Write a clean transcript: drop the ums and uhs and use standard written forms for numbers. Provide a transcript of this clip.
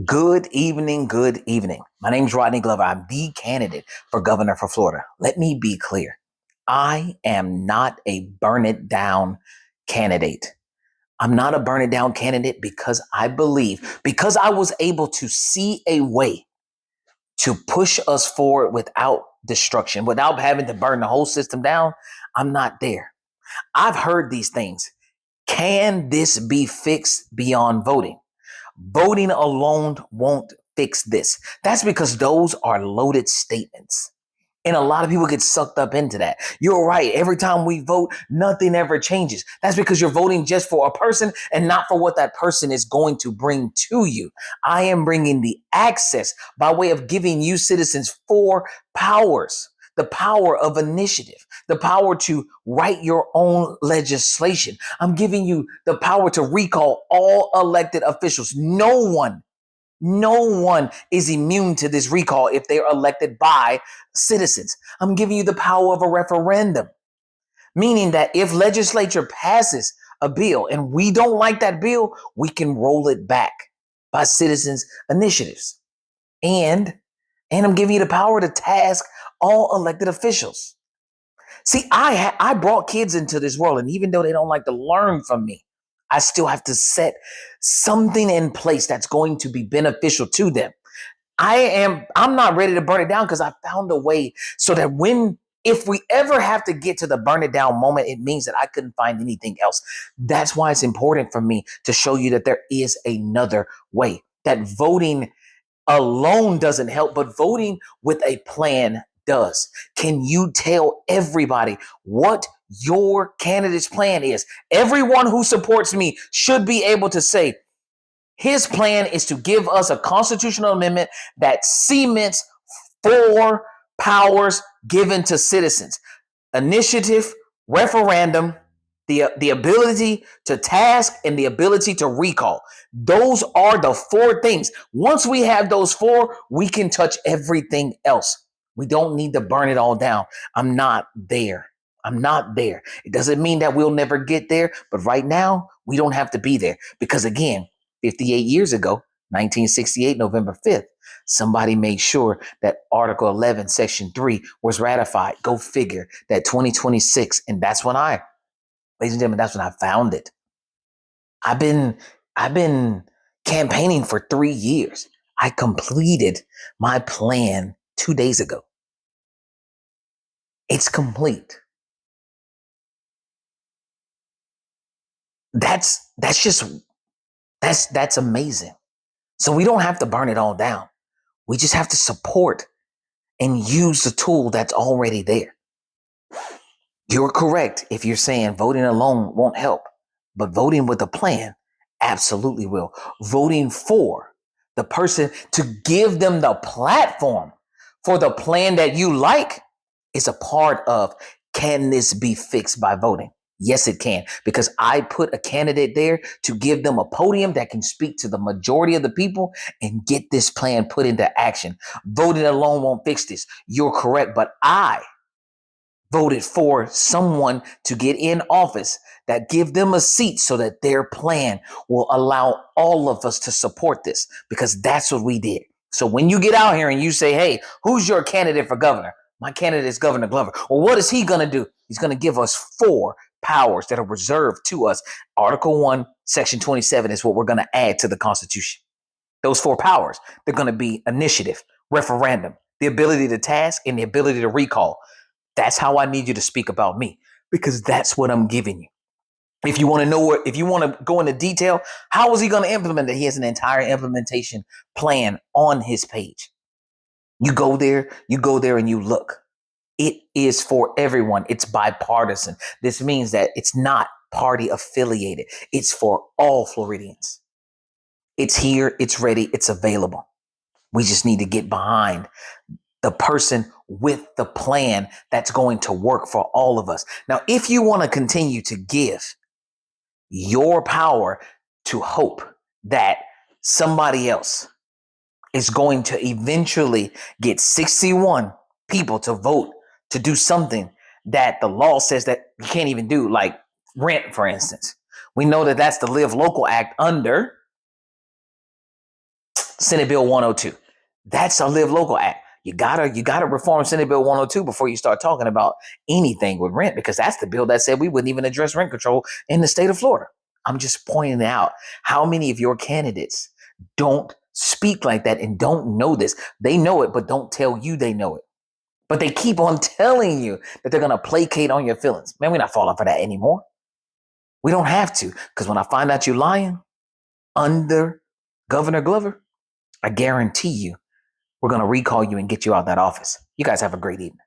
Good evening. Good evening. My name is Rodney Glover. I'm the candidate for governor for Florida. Let me be clear. I am not a burn it down candidate. I'm not a burn it down candidate because because I was able to see a way to push us forward without destruction, without having to burn the whole system down. I'm not there. I've heard these things. Can this be fixed beyond voting? Voting alone won't fix this. That's because those are loaded statements. And a lot of people get sucked up into that. You're right. Every time we vote, nothing ever changes. That's because you're voting just for a person and not for what that person is going to bring to you. I am bringing the access by way of giving you citizens four powers: the power of initiative, the power to write your own legislation. I'm giving you the power to recall all elected officials. No one is immune to this recall if they're elected by citizens. I'm giving you the power of a referendum, meaning that if legislature passes a bill and we don't like that bill, we can roll it back by citizens initiatives. And I'm giving you the power to task all elected officials. See, I brought kids into this world, and even though they don't like to learn from me, I still have to set something in place that's going to be beneficial to them. I'm not ready to burn it down because I found a way so that if we ever have to get to the burn it down moment, it means that I couldn't find anything else. That's why it's important for me to show you that there is another way, that voting alone doesn't help, but voting with a plan does. Can you tell everybody what your candidate's plan is? Everyone who supports me should be able to say, his plan is to give us a constitutional amendment that cements four powers given to citizens: initiative, referendum, the ability to task, and the ability to recall. Those are the four things. Once we have those four, we can touch everything else. We don't need to burn it all down. I'm not there. I'm not there. It doesn't mean that we'll never get there, but right now, we don't have to be there because, again, 58 years ago, 1968, November 5th, somebody made sure that Article 11, Section 3 was ratified. Go figure. That 2026. And ladies and gentlemen, that's when I found it. I've been campaigning for 3 years. I completed my plan 2 days ago. It's complete. That's amazing. So we don't have to burn it all down. We just have to support and use the tool that's already there. You're correct if you're saying voting alone won't help, but voting with a plan absolutely will. Voting for the person to give them the platform for the plan that you like is a part of, can this be fixed by voting? Yes, it can, because I put a candidate there to give them a podium that can speak to the majority of the people and get this plan put into action. Voting alone won't fix this. You're correct, but I voted for someone to get in office that give them a seat so that their plan will allow all of us to support this, because that's what we did. So when you get out here and you say, hey, who's your candidate for governor? My candidate is Governor Glover. Well, what is he going to do? He's going to give us four powers that are reserved to us. Article 1, Section 27 is what we're going to add to the Constitution. Those four powers, they're going to be initiative, referendum, the ability to task, and the ability to recall. That's how I need you to speak about me, because that's what I'm giving you. If you want to know if you want to go into detail, how is he going to implement it? He has an entire implementation plan on his page. You go there and you look. It is for everyone. It's bipartisan. This means that it's not party affiliated. It's for all Floridians. It's here, it's ready, it's available. We just need to get behind the person with the plan that's going to work for all of us. Now, if you want to continue to give your power to hope that somebody else is going to eventually get 61 people to vote to do something that the law says that you can't even do, like rent, for instance. We know that that's the Live Local Act under Senate Bill 102. That's a Live Local Act. You gotta reform Senate Bill 102 before you start talking about anything with rent, because that's the bill that said we wouldn't even address rent control in the state of Florida. I'm just pointing out how many of your candidates don't speak like that and don't know this. They know it, but don't tell you they know it. But they keep on telling you that they're gonna placate on your feelings. Man, we're not falling for that anymore. We don't have to, because when I find out you're lying under Governor Glover, I guarantee you we're going to recall you and get you out of that office. You guys have a great evening.